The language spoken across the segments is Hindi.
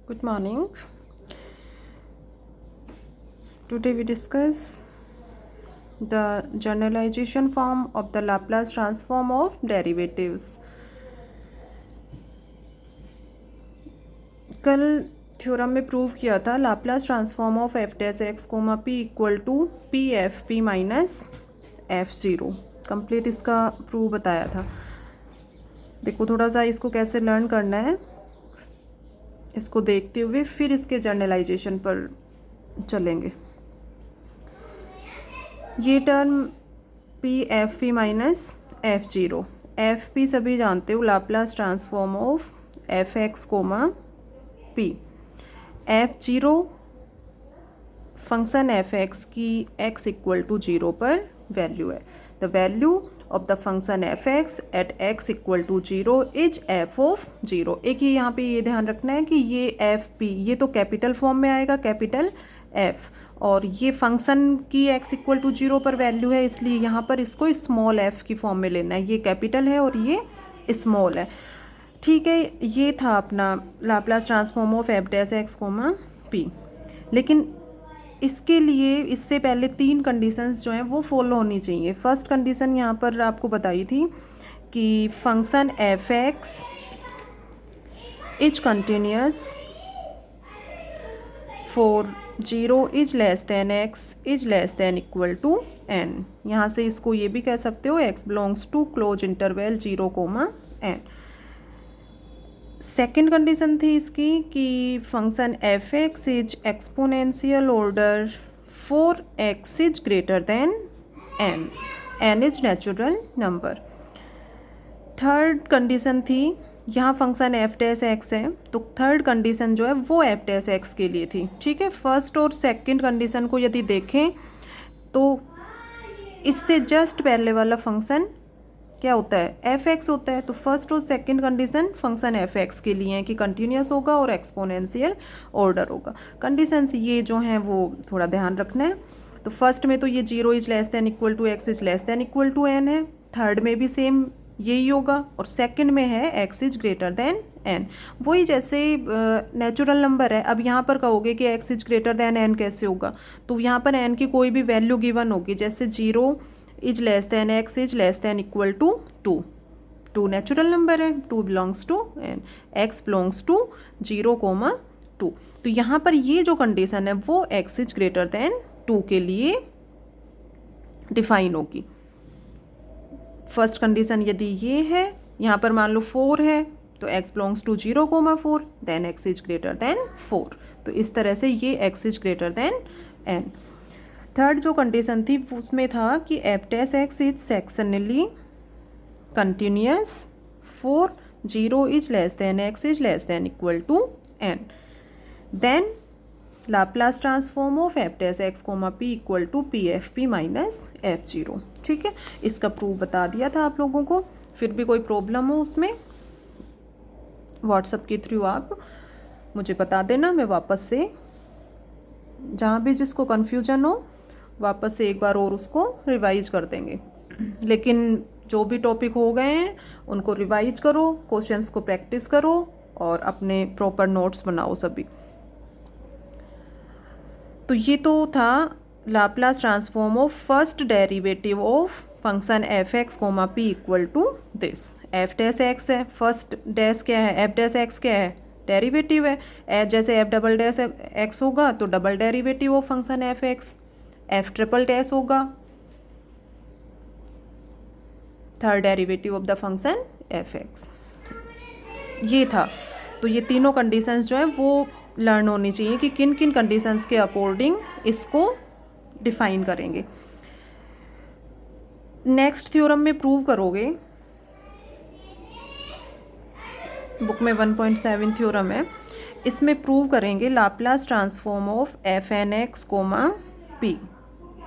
Good morning. Today we discuss the generalization form of the Laplace transform of derivatives. कल थ्योरम में प्रूव किया था Laplace transform of f dash x comma p equal to p f p minus f zero. Complete इसका प्रूव बताया था। देखो थोड़ा सा इसको कैसे लर्न करना है, इसको देखते हुए फिर इसके जनरलाइजेशन पर चलेंगे। ये term p f p minus f zero, f p सभी जानते हो Laplace transform of f x comma p. F zero function f x की एक्स इक्वल टू ज़ीरो पर वैल्यू है। The value of the function f x at x equal to zero is f of zero. एक ही यहाँ पे ये ध्यान रखना है कि ये एफ पी ये तो कैपिटल फॉर्म में आएगा, कैपिटल एफ, और ये फंक्शन की एक्स इक्वल टू ज़ीरो पर वैल्यू है, इसलिए यहाँ पर इसको स्मॉल एफ की फॉर्म में लेना है। ये कैपिटल है और ये स्मॉल है। ठीक है, ये था अपना Laplace transform of f dash x comma p. लेकिन इसके लिए इससे पहले तीन कंडीशंस जो हैं वो फॉलो होनी चाहिए। फर्स्ट कंडीशन यहाँ पर आपको बताई थी कि function f x is continuous for zero is less than x is less than equal to n. यहाँ से इसको ये भी कह सकते हो x belongs to close interval zero comma n. Second condition थी इसकी कि function f x is exponential order for x is greater than n, n is natural number. Third condition थी, यहाँ फंक्शन एफ डैश एक्स है तो थर्ड कंडीशन जो है वो एफ डैश एक्स के लिए थी। ठीक है, फर्स्ट और सेकंड कंडीशन को यदि देखें तो इससे जस्ट पहले वाला फंक्शन क्या होता है, एफ एक्स होता है। तो फर्स्ट और second condition function f x के लिए है कि कंटिन्यूस होगा और एक्सपोनेंशियल ऑर्डर होगा। कंडीशंस ये जो हैं वो थोड़ा ध्यान रखना है। तो फर्स्ट में तो ये zero is less than equal to x is less than equal to n है, थर्ड में भी सेम यही होगा, और सेकंड में है x is greater than n. वही जैसे नेचुरल नंबर है, अब यहाँ पर कहोगे कि x is greater than n कैसे होगा, तो यहाँ पर एन की कोई भी वैल्यू गिवन होगी, जैसे zero is less than x is less than equal to two. Two natural number है, two belongs to N, x belongs to zero comma two. तो यहाँ पर ये जो कंडीशन है वो x is greater than two के लिए डिफाइन होगी। फर्स्ट कंडीशन यदि ये है, यहाँ पर मान लो 4 है तो x belongs to zero comma 4, then x is greater than 4। तो इस तरह से ये x is greater than n। Third जो कंडीशन थी उसमें था कि f dash x is sectionally continuous for zero is less than x is less than equal to n. Then Laplace transform of f dash x comma p equal to p f p minus f zero. ठीक है, इसका प्रूफ बता दिया था आप लोगों को। फिर भी कोई प्रॉब्लम हो उसमें व्हाट्सएप के थ्रू आप मुझे बता देना, मैं वापस से जहाँ भी जिसको कन्फ्यूजन हो वापस से एक बार और उसको रिवाइज कर देंगे। लेकिन जो भी टॉपिक हो गए हैं उनको रिवाइज करो, क्वेश्चंस को प्रैक्टिस करो और अपने प्रॉपर नोट्स बनाओ सभी। तो ये तो था Laplace transform of first derivative of function f x comma p equal to this. F dash x है, फर्स्ट डैश क्या है, एफ डैश एक्स क्या है, डेरिवेटिव है। जैसे एफ डबल डैश एक्स होगा तो double derivative of function f x, f triple dash होगा third derivative of the function f x. ये था। तो ये तीनों कंडीशंस जो है वो लर्न होनी चाहिए कि किन किन कंडीशंस के अकॉर्डिंग इसको डिफाइन करेंगे। नेक्स्ट थ्योरम में प्रूव करोगे, बुक में 1.7 थ्योरम है, इसमें प्रूव करेंगे Laplace transform of f n x comma p.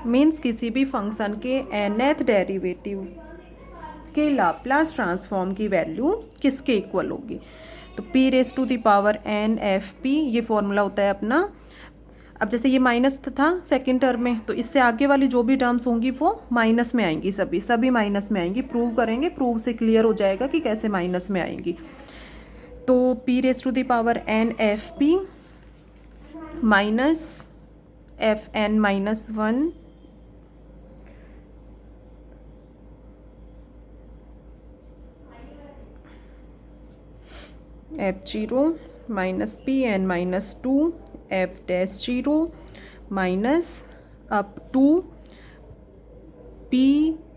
Means किसी भी फंक्शन के nth डेरिवेटिव के लाप्लास ट्रांसफॉर्म की वैल्यू किसके इक्वल होगी। तो p raise to the power n f p ये फॉर्मूला होता है अपना। अब जैसे ये माइनस था सेकेंड टर्म में, तो इससे आगे वाली जो भी टर्म्स होंगी वो माइनस में आएंगी, सभी माइनस में आएंगी। प्रूव करेंगे, प्रूव से क्लियर हो जाएगा कि कैसे माइनस में आएंगी। तो p raise to the power n f p minus f n minus 1 f zero minus p n minus 2 f dash zero minus up to p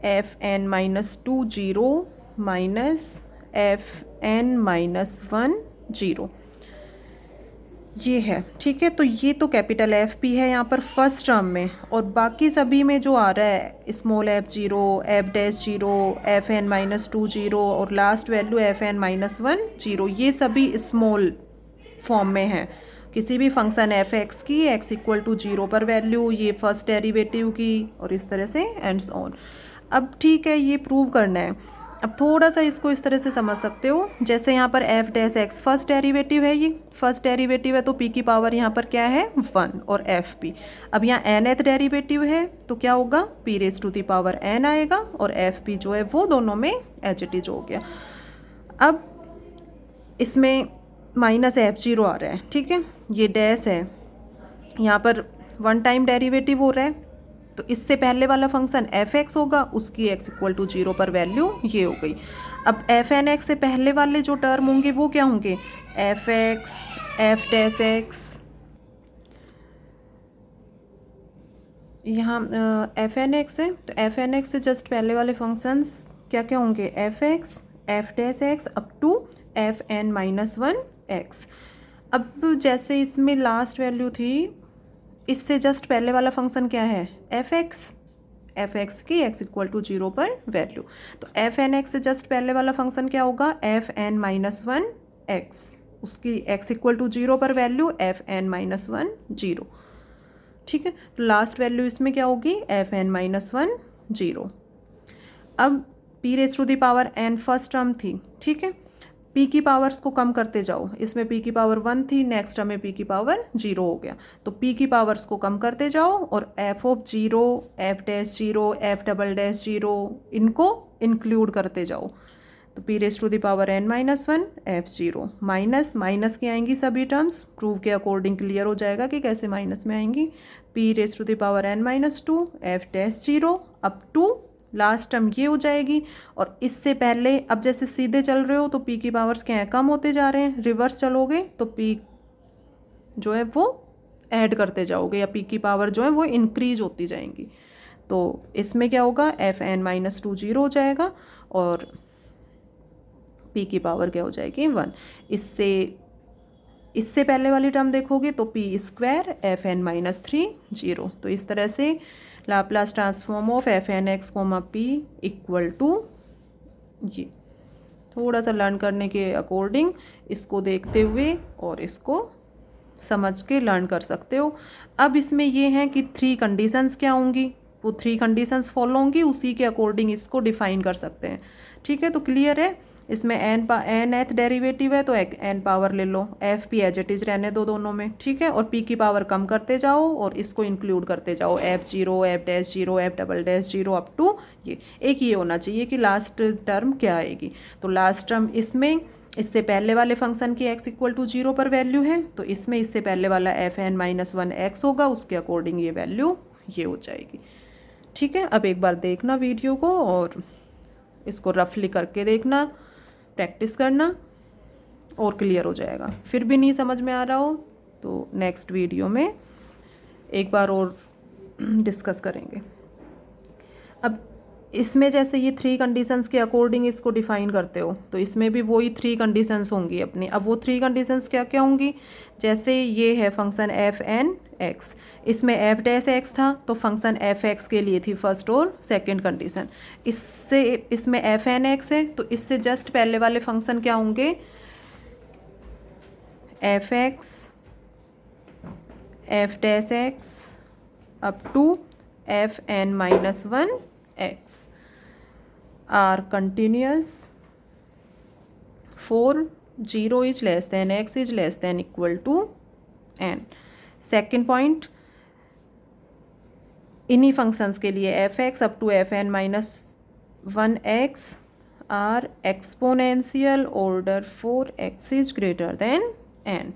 f n minus 2 zero minus f n minus 1 zero, ये है। ठीक है, तो ये तो कैपिटल एफ पी है यहाँ पर फर्स्ट टर्म में, और बाकी सभी में जो आ रहा है small f zero, f dash zero, f n minus 2 zero और last value f n minus 1 zero, ये सभी स्मॉल फॉर्म में है किसी भी फंक्शन एफ एक्स की एक्स इक्वल टू जीरो पर वैल्यू, ये फर्स्ट डेरिवेटिव की, और इस तरह से एंड्स ऑन। अब ठीक है, ये प्रूव करना है। अब थोड़ा सा इसको इस तरह से समझ सकते हो, जैसे यहाँ पर F dash x first derivative है, ये फर्स्ट डेरिवेटिव है तो पी की पावर यहाँ पर क्या है 1 और एफ पी। अब यहाँ nth डेरिवेटिव है तो क्या होगा p raise to the power n आएगा, और एफ पी जो है वो दोनों में एच इट इज हो गया। अब इसमें माइनस एफ जीरो आ रहा है, ठीक है, ये डैश है, यहाँ पर वन टाइम डेरिवेटिव हो रहा है, तो इससे पहले वाला फंक्शन एफ एक्स होगा, उसकी एक्स इक्वल टू जीरो पर वैल्यू ये हो गई। अब एफ एन एक्स से पहले वाले जो टर्म होंगे वो क्या होंगे f x f dash x, यहाँ एफ एन एक्स है तो एफ एन एक्स से जस्ट पहले वाले फंक्शंस क्या क्या होंगे f x f dash x up to f n minus 1 x. अब जैसे इसमें लास्ट वैल्यू थी, इससे जस्ट पहले वाला फंक्शन क्या है एफ एक्स की एक्स इक्वल टू जीरो पर वैल्यू, तो एफ एन एक्स से जस्ट पहले वाला फंक्शन क्या होगा एफ एन माइनस 1 एक्स, उसकी एक्स इक्वल टू जीरो पर value f n minus 1 zero. ठीक है, तो लास्ट वैल्यू इसमें क्या होगी एफ एन माइनस 1 जीरो। अब p raise to the power n first term थी, ठीक है, पी की पावर्स को कम करते जाओ, इसमें पी की पावर 1 थी, नेक्स्ट टर्म में पी की पावर 0 हो गया, तो पी की पावर्स को कम करते जाओ और f of zero f dash zero f double dash zero इनको इंक्लूड करते जाओ, तो p raise to the power n minus 1 f zero minus minus की आएंगी सभी टर्म्स, प्रूव के अकॉर्डिंग क्लियर हो जाएगा कि कैसे माइनस में आएंगी, p raise to the power n minus 2 f dash zero up to last term ये हो जाएगी, और इससे पहले अब जैसे सीधे चल रहे हो तो पी की पावर्स क्या है कम होते जा रहे हैं, रिवर्स चलोगे तो पी जो है वो ऐड करते जाओगे या पी की पावर जो है वो इंक्रीज होती जाएंगी, तो इसमें क्या होगा एफ एन माइनस 2 जीरो हो जाएगा और पी की पावर क्या हो जाएगी 1। इससे पहले वाली टर्म देखोगे तो p square f n minus 3 zero, तो इस तरह से Laplace transform of f n x comma p equal to ये, थोड़ा सा लर्न करने के अकॉर्डिंग इसको देखते हुए और इसको समझ के लर्न कर सकते हो। अब इसमें ये है कि 3 कंडीशंस क्या होंगी, वो 3 कंडीशंस फॉलो होंगी, उसी के अकॉर्डिंग इसको डिफाइन कर सकते हैं। ठीक है, तो क्लियर है, इसमें एन एथ डेरिवेटिव है तो एन पावर ले लो, f p as it is रहने दो दोनों में, ठीक है, और पी की पावर कम करते जाओ और इसको इंक्लूड करते जाओ f zero f dash zero f double dash zero up to ये। एक ये होना चाहिए कि लास्ट टर्म क्या आएगी, तो लास्ट टर्म इसमें इससे पहले वाले फंक्शन की x इक्वल टू जीरो पर वैल्यू है, तो इसमें इससे पहले वाला एफ एन माइनस 1 एक्स होगा, उसके अकॉर्डिंग ये वैल्यू ये हो जाएगी। ठीक है, अब एक बार देखना वीडियो को और इसको रफली करके देखना, प्रैक्टिस करना और क्लियर हो जाएगा। फिर भी नहीं समझ में आ रहा हो तो नेक्स्ट वीडियो में एक बार और डिस्कस करेंगे। अब इसमें जैसे ये 3 कंडीशंस के अकॉर्डिंग इसको डिफाइन करते हो, तो इसमें भी वही 3 कंडीशंस होंगी अपनी। अब वो 3 कंडीशंस क्या क्या होंगी, जैसे ये है फंक्शन एफ एन एक्स, इसमें एफ डैश एक्स था तो फंक्शन एफ एक्स के लिए थी फर्स्ट और सेकंड कंडीशन, इससे इसमें एफ एन एक्स है तो इससे जस्ट पहले वाले फंक्शन क्या होंगे f x f dash x up to f n minus 1 x are continuous for 0 is less than x is less than equal to n। Second point, इन्हीं फंक्शंस के लिए f x up to f n minus 1 x are exponential order 4x is greater than n।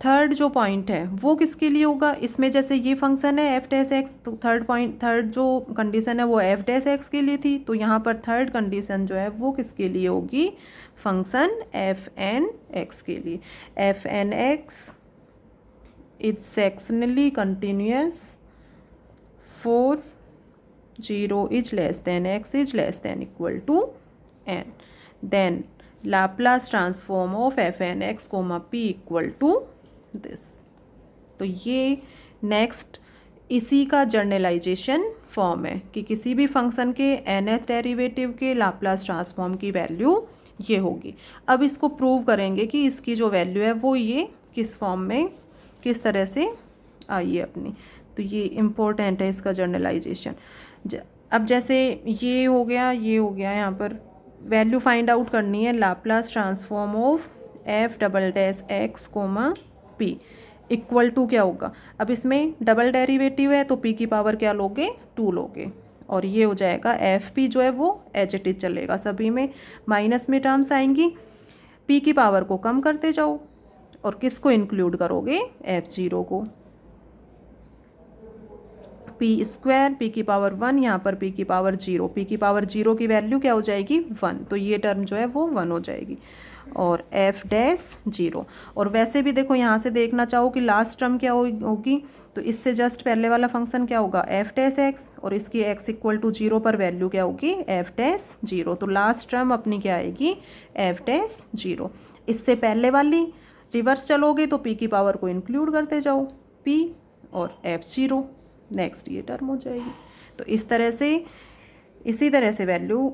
Third जो पॉइंट है वो किसके लिए होगा, इसमें जैसे ये फंक्शन है एफ डैश एक्स, तो थर्ड जो कंडीशन है वो एफ डैश एक्स के लिए थी, तो यहाँ पर थर्ड कंडीशन जो है वो किसके लिए होगी, फंक्शन एफ एन एक्स के लिए। F n x is sectionally continuous for 0 is less than x is less than equal to n, then Laplace transform of f n x comma p equal to this. तो ये नेक्स्ट इसी का जर्नलाइजेशन फॉर्म है कि किसी भी फंक्शन के nth डेरिवेटिव के लाप्लास ट्रांसफॉर्म की वैल्यू ये होगी। अब इसको प्रूव करेंगे कि इसकी जो वैल्यू है वो ये किस फॉर्म में किस तरह से आई है अपनी, तो ये इम्पोर्टेंट है इसका जर्नलाइजेशन। अब जैसे ये हो गया यहाँ पर वैल्यू फाइंड आउट करनी है Laplace transform of f double dash x comma p equal to क्या होगा, अब इसमें डबल डेरिवेटिव है तो पी की पावर क्या लोगे, 2 लोगे, और ये हो जाएगा एफ पी जो है वो एच इट इज चलेगा, सभी में माइनस में टर्म्स आएंगी, पी की पावर को कम करते जाओ और किसको इंक्लूड करोगे, एफ जीरो को, पी स्क्वायर पी की पावर 1, यहाँ पर पी की पावर 0, पी की पावर 0 की वैल्यू क्या हो जाएगी 1, तो ये टर्म जो है वो 1 हो जाएगी, और एफ डैश 0। और वैसे भी देखो यहाँ से देखना चाहो कि लास्ट टर्म क्या होगी, तो इससे जस्ट पहले वाला फंक्शन क्या होगा एफ डैश एक्स, और इसकी एक्स इक्वल टू 0 पर वैल्यू क्या होगी एफ डैश 0, तो लास्ट टर्म अपनी क्या आएगी एफ डैश 0। इससे पहले वाली रिवर्स चलोगे तो पी की पावर को इंक्लूड करते जाओ, पी और एफ 0, नेक्स्ट ये टर्म हो जाएगी। तो इसी तरह से वैल्यू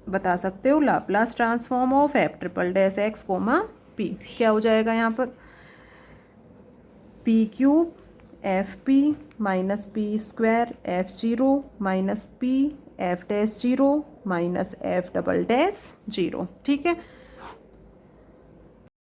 बता सकते हो Laplace transform of f triple dash x comma p, क्या हो जाएगा यहाँ पर p cube f p minus p square f 0 minus p f dash 0 minus f double dash 0, ठीक है।